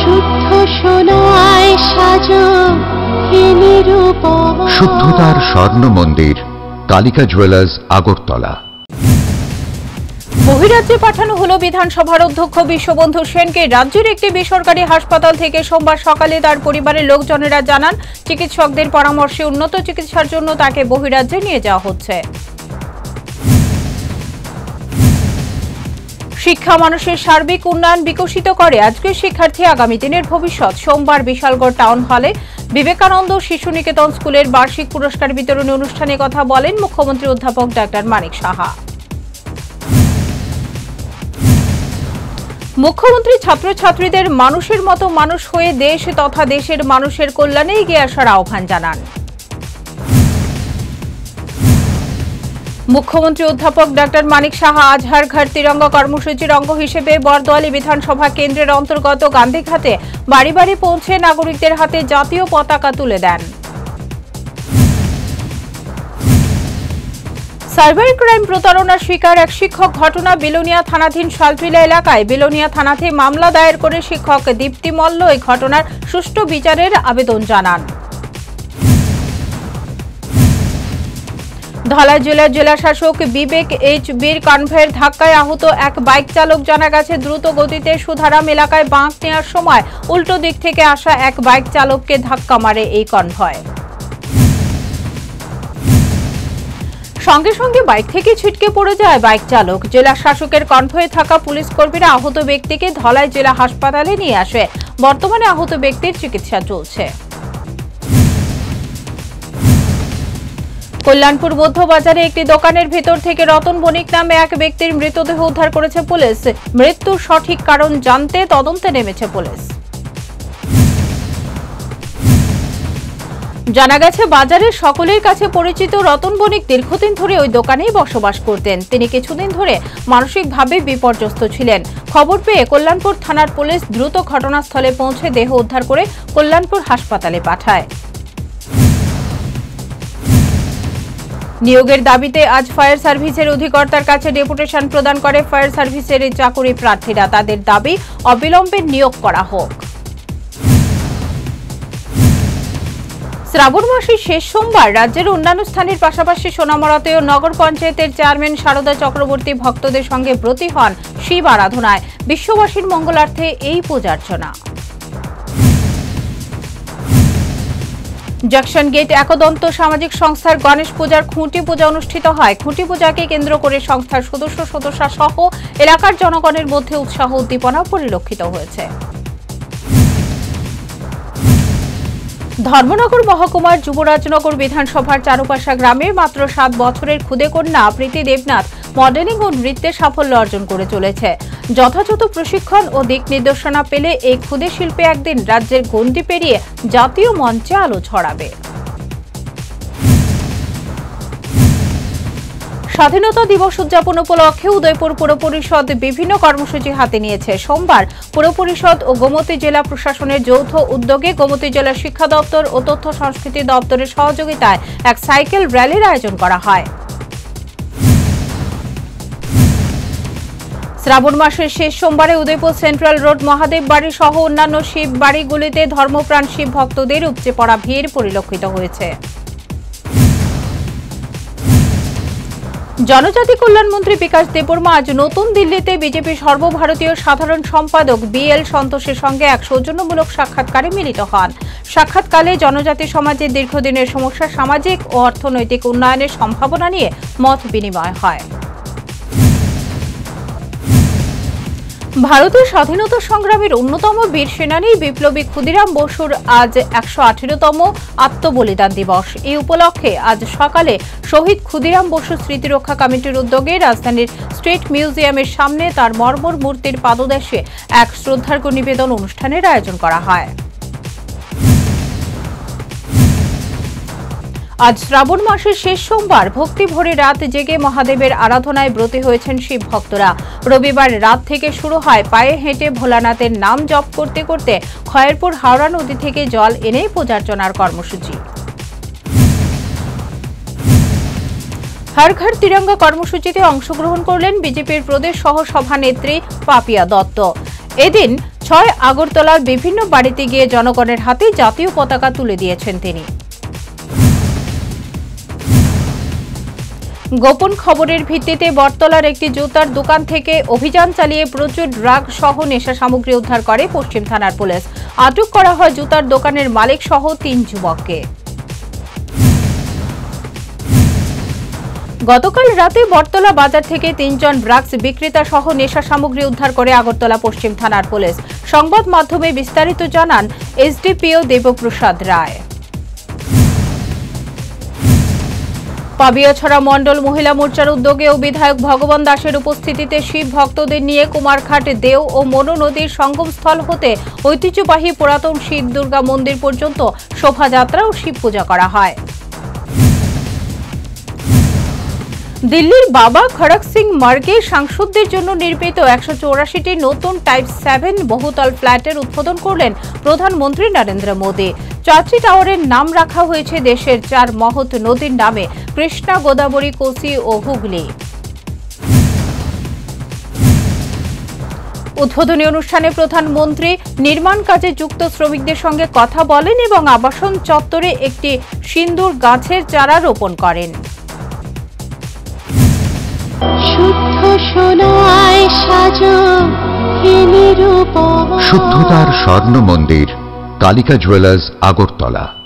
শুদ্ধ সোনায় সাজো হে নিরুপমা। শুদ্ধতার স্বর্ণ মন্দির কালিকা জুয়েলার্স, আগরতলা। বহিরাজ্যে পাঠানো হলো বিধানসভার অধ্যক্ষ বিশ্ববন্ধু সেনকে। রাজ্যের একটি বেসরকারি হাসপাতাল থেকে সোমবার সকালে তার পরিবারের লোকজনেরা জানান, চিকিৎসকদের পরামর্শে উন্নত চিকিৎসার জন্য তাকে বহিরাজ্যে নিয়ে যাওয়া হচ্ছে। শিক্ষা মানুষের সার্বিক উন্নয়ন বিকশিত করে। আজকের শিক্ষার্থী আগামী দিনের ভবিষ্যৎ। সোমবার বিশালগড় টাউন হলে বিবেকানন্দ শিশু নিকেতন স্কুলের বার্ষিক পুরস্কার বিতরণী অনুষ্ঠানে কথা বলেন মুখ্যমন্ত্রী অধ্যাপক ডাক্তার মানিক সাহা। মুখ্যমন্ত্রী ছাত্রছাত্রীদের মানুষের মতো মানুষ হয়ে দেশ তথা দেশের মানুষের কল্যাণে এগিয়ে আসার আহ্বান জানান। মুখ্যমন্ত্রী অধ্যাপক ডাক্তার মানিক সাহা আজ হর ঘর তিরঙ্গা কর্মসূচির অঙ্গ হিসেবে বরদোয়ালি বিধানসভা কেন্দ্রের অন্তর্গত গান্ধীঘাটে বাড়ি বাড়ি পৌঁছে নাগরিকদের হাতে জাতীয় পতাকা তুলে দেন। সাইবার ক্রাইম প্রতারণার শিকার এক শিক্ষক। ঘটনা বিলোনিয়া থানাধীন শালটিলা এলাকায়। বিলোনিয়া থানাতে মামলা দায়ের করে শিক্ষক দীপ্তি মল্ল এই ঘটনার সুষ্ঠু বিচারের আবেদন জানান। ধলাই জেলার জেলাশাসক বিবেক এইচ বীর কনভয়ের ধাক্কায় আহত এক বাইক চালক। জানা গেছে, দ্রুত গতিতে সুধারাম এলাকায় বাঁক নেওয়ার সময় উল্টো দিক থেকে আসা এক বাইক চালককে ধাক্কা মারে এই কনভয়। সঙ্গে সঙ্গে বাইক থেকে ছিটকে পড়ে যায় বাইক চালক। জেলা শাসকের কনভয়ে থাকা পুলিশ কর্মীরা আহত ব্যক্তিকে ধলাই জেলা হাসপাতালে নিয়ে আসে। বর্তমানে আহত ব্যক্তির চিকিৎসা চলছে। কল্যাণপুর মধ্যবাজারে একটি দোকানের ভেতর থেকে রতন বণিক নামে এক ব্যক্তির মৃতদেহ উদ্ধার করেছে পুলিশ। মৃত্যুর সঠিক কারণ জানতে তদন্তে নেমেছে পুলিশ। জানা গেছে, বাজারের সকলের কাছে পরিচিত রতন বণিক দীর্ঘদিন ধরে ওই দোকানেই বসবাস করতেন। তিনি কিছুদিন ধরে মানসিকভাবে বিপর্যস্ত ছিলেন। খবর পেয়ে কল্যাণপুর থানার পুলিশ দ্রুত ঘটনাস্থলে পৌঁছে দেহ উদ্ধার করে কল্যাণপুর হাসপাতালে পাঠায়। নিয়োগের দাবিতে আজ ফায়ার সার্ভিসের অধিকর্তার কাছে ডেপুটেশন প্রদান করে ফায়ার সার্ভিসের চাকরি প্রার্থীরা। তাদের দাবি, অবিলম্বে নিয়োগ করা হোক। শ্রাবণ মাসের শেষ সোমবার রাজ্যের অন্যান্য স্থানের পাশাপাশি সোনামুড়াতেও নগর পঞ্চায়েতের চেয়ারম্যান শারদা চক্রবর্তী ভক্তদের সঙ্গে ব্রতী হন শিব আরাধনায়। বিশ্ববাসীর মঙ্গলার্থে এই পূজার্চনা। জংশন গেট একদন্ত সামাজিক সংস্থার গণেশ পূজার খুঁটি পূজা অনুষ্ঠিত হয়। খুঁটি পূজাকে কেন্দ্র করে সংস্থার সদস্য সহ এলাকার জনগণের মধ্যে উৎসাহ উদ্দীপনা পরিলক্ষিত হয়েছে। ধর্মনগর মহকুমার যুবরাজনগর বিধানসভার চারুপাশা গ্রামের মাত্র 7 বছরের খুদে কন্যা প্রীতি দেবনাথ মডেলিং ও নৃত্যে সাফল্য অর্জন করে চলেছে। যথাযথ প্রশিক্ষণ ও দিক নির্দেশনা পেলে এই ক্ষুদে শিল্পী একদিন রাজ্যের গণ্ডি পেরিয়ে জাতীয় মঞ্চে আলো ছড়াবে। স্বাধীনতা দিবস উদযাপন উপলক্ষে উদয়পুর পুর পরিষদ বিভিন্ন কর্মসূচি হাতে নিয়েছে। সোমবার পুর পরিষদ ও গোমতী জেলা প্রশাসনের যৌথ উদ্যোগে গোমতী জেলা শিক্ষা দপ্তর ও তথ্য সংস্কৃতি দপ্তরের সহযোগিতায় এক সাইকেল র্যালির আয়োজন করা হয়। শ্রাবণ মাসের শেষ সোমবারে উদয়পুর সেন্ট্রাল রোড মহাদেব বাড়ি সহ অন্যান্য শিব বাড়িগুলিতে ধর্মপ্রাণ শিব ভক্তদের উপচে পড়া ভিড় পরিলক্ষিত হয়েছে। জনজাতি কল্যাণ মন্ত্রী বিকাশ দেববর্মা আজ নতুন দিল্লিতে বিজেপি সর্বভারতীয় সাধারণ সম্পাদক BL সন্তোষের সঙ্গে এক সৌজন্যমূলক সাক্ষাৎকারে মিলিত হন। সাক্ষাৎকালে জনজাতি সমাজের দীর্ঘদিনের সমস্যা, সামাজিক ও অর্থনৈতিক উন্নয়নের সম্ভাবনা নিয়ে মত বিনিময় হয়। ভারতের স্বাধীনতা সংগ্রামের অন্যতম বীর সেনানী বিপ্লবী ক্ষুদিরাম বসুর আজ 118তম আত্মবলিদান দিবস। এই উপলক্ষে আজ সকালে শহীদ ক্ষুদিরাম বসু স্মৃতিরক্ষা কমিটির উদ্যোগে রাজধানীর স্টেট মিউজিয়ামের সামনে তার মর্মর মূর্তির পাদদেশে এক শ্রদ্ধার্ঘ্য নিবেদন অনুষ্ঠানের আয়োজন করা হয়। আজ শ্রাবণ মাসের শেষ সোমবার ভক্তি ভরে রাত জেগে মহাদেবের আরাধনায় ব্রতী হয়েছেন শিব ভক্তরা। রবিবার রাত থেকে শুরু হয় পায়ে হেঁটে ভোলানাথের নাম জপ করতে করতে খয়েরপুর হাওড়া নদী থেকে জল এনে পূজার্চনার কর্মসূচি। হর ঘর তিরঙ্গা কর্মসূচিতে অংশগ্রহণ করলেন বিজেপির প্রদেশ সহ সভানেত্রী পাপিয়া দত্ত। এদিন 6 আগরতলার বিভিন্ন বাড়িতে গিয়ে জনগণের হাতে জাতীয় পতাকা তুলে দিয়েছেন তিনি। গোপন খবরের ভিত্তিতে বটতলার একটি জুতার দোকান থেকে অভিযান চালিয়ে প্রচুর ড্রাগ সহ নেশা সামগ্রী উদ্ধার করে পশ্চিম থানার পুলিশ। আটক করা হয় জুতার দোকানের মালিক সহ 3 যুবককে। গতকাল রাতে বটতলা বাজার থেকে 3 জন ড্রাগস বিক্রেতা সহ নেশা সামগ্রী উদ্ধার করে আগরতলা পশ্চিম থানার পুলিশ। সংবাদ মাধ্যমে বিস্তারিত জানান এসডিপিও দেবপ্রসাদ রায়। পাবিয়াছড়া মণ্ডল মহিলা মোর্চার উদ্যোগে ও বিধায়ক ভগবান দাসের উপস্থিতিতে শিব ভক্তদের নিয়ে কুমারঘাট দেও ও মনু নদীর সঙ্গমস্থল হতে ঐতিহ্যবাহী পুরাতন শিব দুর্গা মন্দির পর্যন্ত শোভাযাত্রা ও শিব পূজা করা হয়। দিল্লির বাবা খড়ক সিং মার্গে সাংসদদের জন্য নির্মিত 184টি নতুন টাইপ 7 বহুতল ফ্ল্যাটের উদ্বোধন করলেন প্রধানমন্ত্রী নরেন্দ্র মোদী। 4টি টাওয়ারের নাম রাখা হয়েছে দেশের 4 মহৎ নদীর নামে: কৃষ্ণা, গোদাবরী, কোসি ও হুগলি। উদ্বোধনী অনুষ্ঠানে প্রধানমন্ত্রী নির্মাণ কাজে যুক্ত শ্রমিকদের সঙ্গে কথা বলেন এবং আবাসন চত্বরে একটি সিন্দুর গাছের চারা রোপণ করেন। শুদ্ধ সোনায় সাজো হে নিরূপমা। শুদ্ধতার স্বর্ণ মন্দির কালিকা জুয়েলার্স আগরতলা।